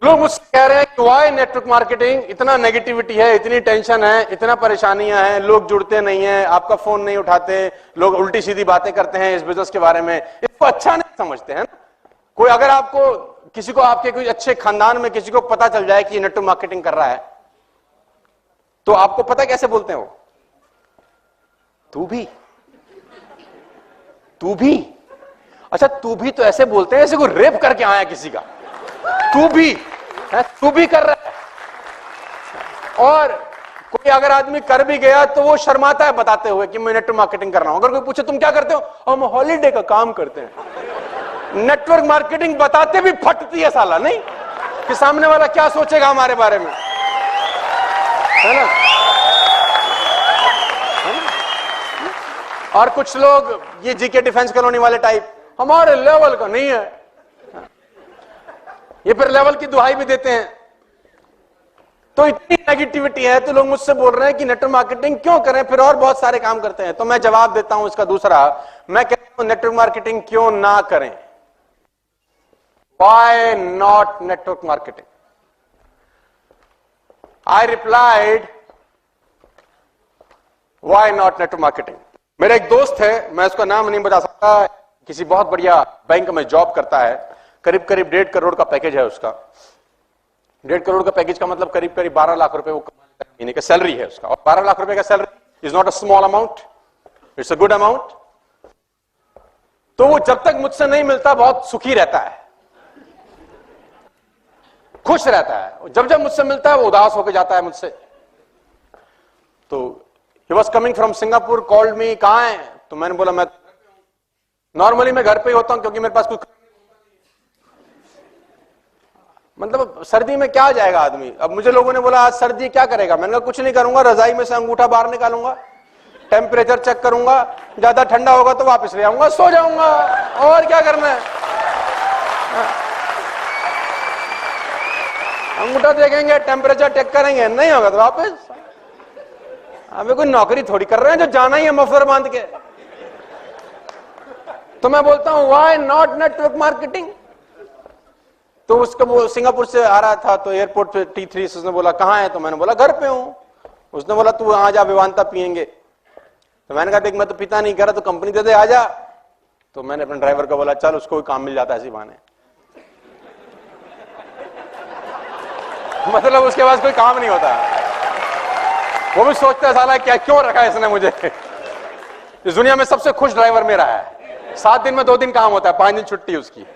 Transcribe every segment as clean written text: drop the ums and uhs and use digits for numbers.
लोग मुझसे कह रहे हैं कि वाई नेटवर्क मार्केटिंग, इतना नेगेटिविटी है, इतनी टेंशन है, इतना परेशानियां हैं, लोग जुड़ते नहीं हैं, आपका फोन नहीं उठाते, लोग उल्टी सीधी बातें करते हैं इस बिजनेस के बारे में, इसको अच्छा नहीं समझते हैं ना। कोई अगर आपको किसी को, आपके कोई अच्छे खानदान में किसी को पता चल जाए कि ये नेटवर्क मार्केटिंग कर रहा है, तो आपको पता कैसे बोलते हैं वो? तू भी अच्छा, तू भी तो ऐसे बोलते हैं जैसे कोई रेप करके आया किसी का। तू भी कर रहा है। और कोई अगर आदमी कर भी गया तो वो शर्माता है बताते हुए कि मैं नेटवर्क मार्केटिंग कर रहा हूं। अगर कोई पूछे तुम क्या करते हो, हम हॉलीडे का काम करते हैं। नेटवर्क मार्केटिंग बताते भी फटती है साला, नहीं कि सामने वाला क्या सोचेगा हमारे बारे में, है ना? और कुछ लोग ये जीके डिफेंस कॉलोनी वाले टाइप, हमारे लेवल का नहीं है, ये फिर लेवल की दुहाई भी देते हैं। तो इतनी नेगेटिविटी है तो लोग मुझसे बोल रहे हैं कि नेटवर्क मार्केटिंग क्यों करें, फिर और बहुत सारे काम करते हैं। तो मैं जवाब देता हूं इसका दूसरा, मैं कहता हूं नेटवर्क मार्केटिंग क्यों ना करें। Why not network marketing? I replied, why not network marketing? मेरा एक दोस्त है, मैं उसका नाम नहीं बता सकता, किसी बहुत बढ़िया बैंक में जॉब करता है, करीब करीब 1.5 करोड़ का पैकेज है उसका। 1.5 करोड़ का पैकेज का मतलब करीब करीब 12 लाख रुपए वो महीने का सैलरी है उसका। और 12 लाख रुपए का salary is not a small amount, it's a good amount. तो वो जब तक मुझसे नहीं मिलता बहुत सुखी रहता है, खुश रहता है। जब जब मुझसे मिलता है वो उदास होकर जाता है मुझसे। तो he was coming from Singapore, called me, कहां है? तो मैंने बोला मैं नॉर्मली मैं घर पे ही होता हूं क्योंकि मेरे पास कुछ, मतलब सर्दी में क्या जाएगा आदमी। अब मुझे लोगों ने बोला आज सर्दी क्या करेगा, मैंने कहा कुछ नहीं करूंगा, रजाई में से अंगूठा बाहर निकालूंगा, टेम्परेचर चेक करूंगा, ज्यादा ठंडा होगा तो वापस ले आऊंगा, सो जाऊंगा, और क्या करना है। अंगूठा देखेंगे, टेम्परेचर चेक करेंगे, नहीं होगा तो वापस। हमें कोई नौकरी थोड़ी कर रहे हैं जो जाना ही है मफलर बांध के। तो मैं बोलता हूं व्हाई नॉट नेटवर्क मार्केटिंग। तो उसका वो सिंगापुर से आ रहा था तो एयरपोर्ट पे T3 उसने बोला कहां है, तो मैंने बोला घर पे हूं। उसने बोला तू आ जा, विवांता पियेंगे। तो मैंने कहा देख मैं तो पिता नहीं कर रहा, तो कंपनी दे दे, आ जा। तो मैंने अपने ड्राइवर को बोला चल उसको काम मिल जाता है इसी बहाने। मतलब उसके पास कोई काम नहीं होता, वो भी सोचता है साला क्या क्यों रखा है इसने मुझे। इस दुनिया में सबसे खुश ड्राइवर मेरा है, 7 दिन में 2 दिन काम होता है, 5 दिन छुट्टी उसकी।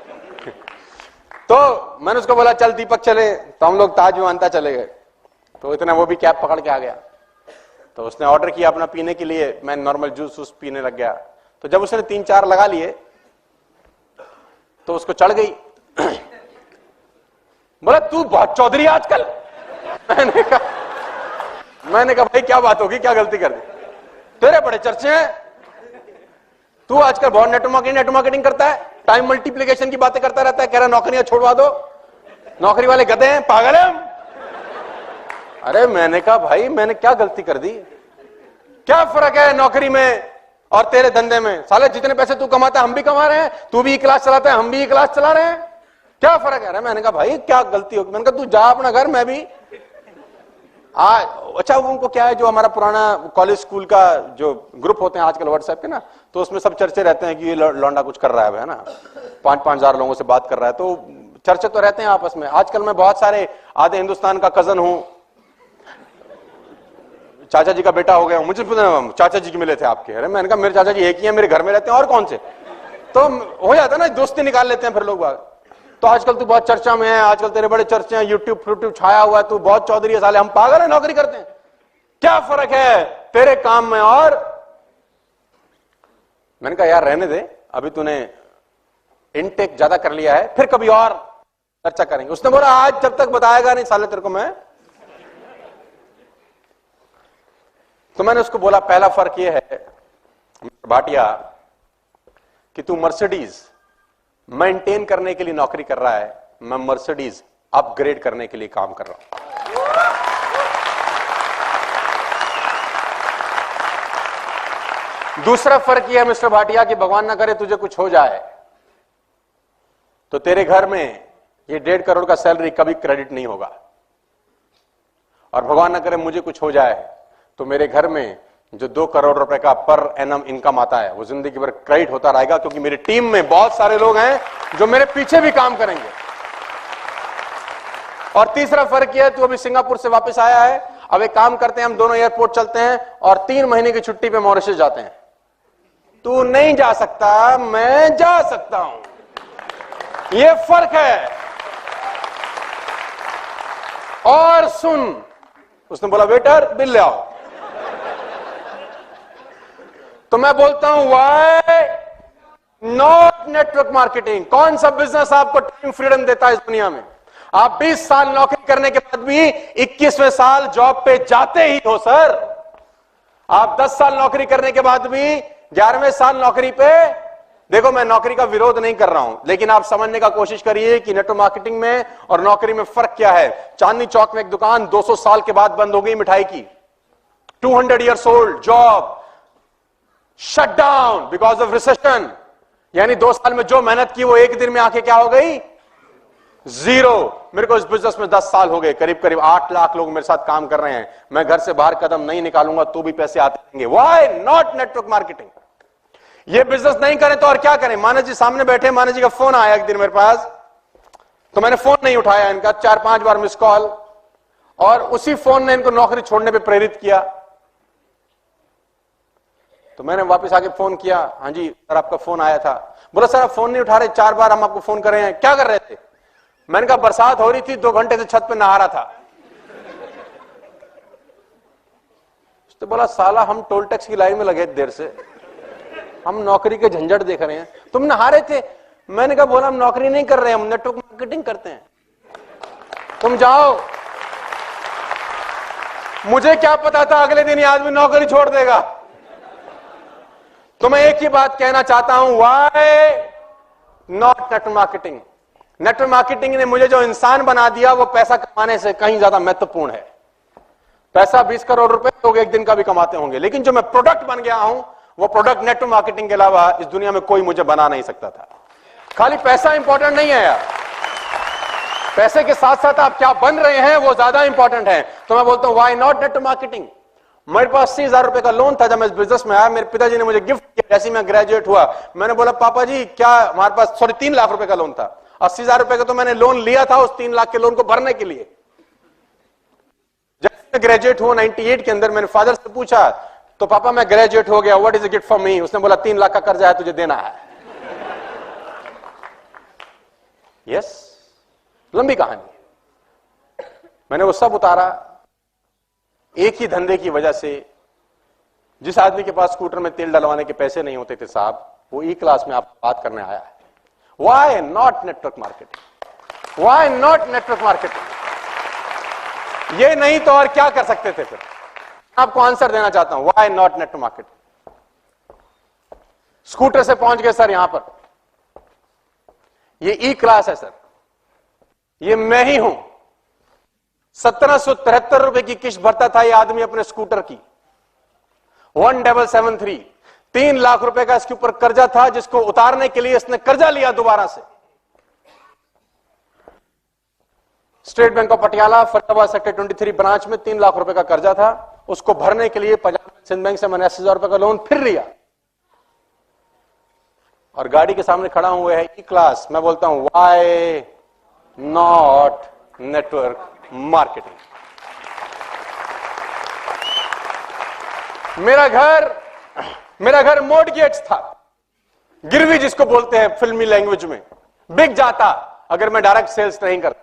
तो मैंने उसको बोला चल दीपक चले, तो हम लोग ताज विमानता चले गए। तो इतना वो भी कैब पकड़ के आ गया। तो उसने ऑर्डर किया अपना पीने के लिए, मैं नॉर्मल जूस पीने लग गया। तो जब उसने 3-4 लगा लिए तो उसको चढ़ गई। बोला तू बहुत चौधरी आजकल। मैंने कहा भाई क्या बात होगी, क्या गलती कर दी, तेरे बड़े चर्चे हैं, तू आजकल बहुत नेटवर्क मार्केटिंग करता है, टाइम मल्टीप्लिकेशन की बातें करता रहता है, कह रहा नौकरियां छोड़वा दो, नौकरी वाले गधे हैं, पागल है हम। अरे मैंने कहा भाई मैंने क्या गलती कर दी, क्या फर्क है नौकरी में और तेरे धंधे में, साले जितने पैसे तू कमाता है हम भी कमा रहे हैं, तू भी क्लास चलाता है हम भी क्लास चला रहे हैं, क्या फर्क है। मैंने कहा भाई क्या गलती होगी, मैंने कहा तू जा अपना घर, मैं भी अच्छा उनको क्या है, जो हमारा पुराना कॉलेज स्कूल का जो ग्रुप होते हैं आजकल व्हाट्सएप के ना, तो उसमें सब चर्चे रहते हैं कि ये लौंडा कुछ कर रहा है ना, 5-5 हजार लोगों से बात कर रहा है, तो चर्चे तो रहते हैं आपस में। आजकल मैं बहुत सारे, आधे हिंदुस्तान का कजन हूं, चाचा जी का बेटा हो गया, मुझे चाचा जी के मिले थे आपके। अरे मैंने कहा मेरे चाचा जी एक ही है, मेरे घर में रहते हैं और कौन से, तो हो जाता है ना, दोस्ती निकाल लेते हैं फिर लोग बाग। तो आजकल तू बहुत चर्चा में है, आजकल तेरे बड़े चर्चे हैं, यूट्यूब छाया हुआ है, तू बहुत चौधरी है, साले हम पागल है नौकरी करते हैं, क्या फर्क है तेरे काम में। और मैंने कहा यार रहने दे, अभी तूने इनटेक ज्यादा कर लिया है, फिर कभी और चर्चा करेंगे। उसने बोला आज जब तक बताएगा नहीं साले तेरे को मैं। तो मैंने उसको बोला पहला फर्क यह है भाटिया कि तू मर्सिडीज मेंटेन करने के लिए नौकरी कर रहा है, मैं मर्सिडीज अपग्रेड करने के लिए काम कर रहा हूं। दूसरा फर्क यह है मिस्टर भाटिया कि भगवान ना करे तुझे कुछ हो जाए तो तेरे घर में ये 1.5 करोड़ का सैलरी कभी क्रेडिट नहीं होगा। और भगवान न करे मुझे कुछ हो जाए तो मेरे घर में जो 2 करोड़ रुपए का पर एनम इनकम आता है वो जिंदगी भर क्रेडिट होता रहेगा, क्योंकि मेरी टीम में बहुत सारे लोग हैं जो मेरे पीछे भी काम करेंगे। और तीसरा फर्क यह है, तू अभी सिंगापुर से वापस आया है, अब एक काम करते हैं, हम दोनों एयरपोर्ट चलते हैं और 3 महीने की छुट्टी पे मॉरिशस जाते हैं। तू नहीं जा सकता, मैं जा सकता हूं, यह फर्क है। और सुन, उसने बोला वेटर बिल ले आओ। तो मैं बोलता हूं व्हाई नॉट नेटवर्क मार्केटिंग? कौन सा बिजनेस आपको टाइम फ्रीडम देता है इस दुनिया में? आप 20 साल नौकरी करने के बाद भी 21वें साल जॉब पे जाते ही हो सर। आप 10 साल नौकरी करने के बाद भी 11वें साल नौकरी पे, देखो मैं नौकरी का विरोध नहीं कर रहा हूं, लेकिन आप समझने का कोशिश करिए कि नेटवर्क मार्केटिंग में और नौकरी में फर्क क्या है। चांदनी चौक में एक दुकान 200 साल के बाद बंद हो गई मिठाई की, 200 years old job shut down because of recession. यानी 2 साल में जो मेहनत की वो एक दिन में आके क्या हो गई? जीरो। मेरे को इस बिजनेस में 10 साल हो गए, करीब करीब 8 लाख लोग मेरे साथ काम कर रहे हैं। मैं घर से बाहर कदम नहीं निकालूंगा तो भी पैसे आते रहेंगे। Why not network marketing? ये बिजनेस नहीं करें तो और क्या करें? मानस जी सामने बैठे, मानस जी का फोन आया एक दिन मेरे पास, तो मैंने फोन नहीं उठाया इनका, 4-5 बार मिस कॉल, और उसी फोन ने इनको नौकरी छोड़ने पे प्रेरित किया। तो मैंने वापस आके फोन किया, हाँ जी सर आपका फोन आया था। बोला सर आप फोन नहीं उठा रहे, 4 बार हम आपको फोन कर रहे हैं, क्या कर रहे थे? मैंने कहा बरसात हो रही थी, 2 घंटे से छत पे नहा रहा था। तो बोला साला हम टोल टैक्स की लाइन में लगे देर से, हम नौकरी के झंझट देख रहे हैं, तुम नहा रहे थे? मैंने कहा बोला हम नौकरी नहीं कर रहे हैं, हम नेटवर्क मार्केटिंग करते हैं, तुम जाओ। मुझे क्या पता था अगले दिन ये आदमी नौकरी छोड़ देगा। तो मैं एक ही बात कहना चाहता हूं, why not network marketing? Network marketing ने मुझे जो इंसान बना दिया वो पैसा कमाने से कहीं ज्यादा महत्वपूर्ण है। पैसा 20 करोड़ रुपए लोग एक दिन का भी कमाते होंगे, लेकिन जो मैं प्रोडक्ट बन गया हूं वो प्रोडक्ट नेटवर्क मार्केटिंग के अलावा इस दुनिया में कोई मुझे बना नहीं सकता था। खाली पैसा इंपॉर्टेंट नहीं है यार, पैसे के साथ साथ आप क्या बन रहे हैं वो ज्यादा इंपॉर्टेंट है। तो मैं बोलता हूं व्हाई नॉट नेटवर्क मार्केटिंग? मेरे पास 80,000 रुपए का लोन था जब मैं इस बिजनेस में आया, मेरे पिताजी ने मुझे गिफ्ट किया जैसे मैं ग्रेजुएट हुआ। मैंने बोला पापा जी क्या, हमारे पास 3 लाख रुपए का लोन था, 80,000 रुपए का तो मैंने लोन लिया था उस 3 लाख के लोन को भरने के लिए। जब मैं ग्रेजुएट हुआ 98 के अंदर, मैंने फादर से पूछा तो पापा मैं ग्रेजुएट हो गया, what is a gift for me? उसने बोला 3 लाख का कर्जा है तुझे देना है। यस, लंबी कहानी। मैंने वो सब उतारा एक ही धंधे की वजह से। जिस आदमी के पास स्कूटर में तेल डलवाने के पैसे नहीं होते थे साहब, वो ई क्लास में आपको बात करने आया है। Why not network marketing? Why not network marketing? ये नहीं तो और क्या कर सकते थे फिर? आपको आंसर देना चाहता हूं, why not network marketing? Scooter से पहुंच गए सर यहां पर, ये ई क्लास है सर, ये मैं ही हूं। 1773 रुपए की किस्त भरता था ये आदमी अपने स्कूटर की, 1773। 3 लाख रुपए का इसके ऊपर कर्जा था जिसको उतारने के लिए इसने कर्जा लिया दोबारा से। State bank of Patiala Faridabad sector 23 branch में 3 लाख रुपए का कर्जा था, उसको भरने के लिए पंजाब सिंध बैंक से मैंने 80,000 रुपए का लोन फिर लिया। और गाड़ी के सामने खड़ा हुए है ई क्लास। मैं बोलता हूं व्हाई नॉट नेटवर्क मार्केटिंग? मेरा घर मॉर्टगेज था, गिरवी जिसको बोलते हैं फिल्मी लैंग्वेज में, बिक जाता अगर मैं डायरेक्ट सेल्स नहीं करता।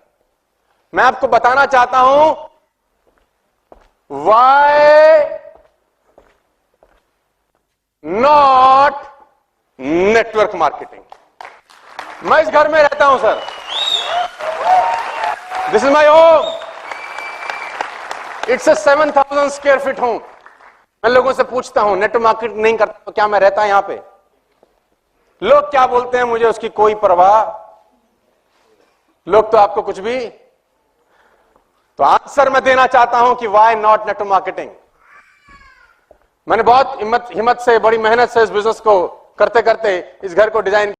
मैं आपको बताना चाहता हूं व्हाई नॉट नेटवर्क मार्केटिंग? मैं इस घर में रहता हूं sir, this is my home, it's a 7,000 square feet home. मैं लोगों से पूछता हूं नेटवर्क मार्केटिंग नहीं करता तो क्या मैं रहता यहां पे? लोग क्या बोलते हैं मुझे उसकी कोई परवाह, लोग तो आपको कुछ भी। तो आंसर मैं देना चाहता हूं कि व्हाई नॉट नेटवर्क मार्केटिंग? मैंने बहुत हिम्मत से, बड़ी मेहनत से इस बिजनेस को करते करते इस घर को डिजाइन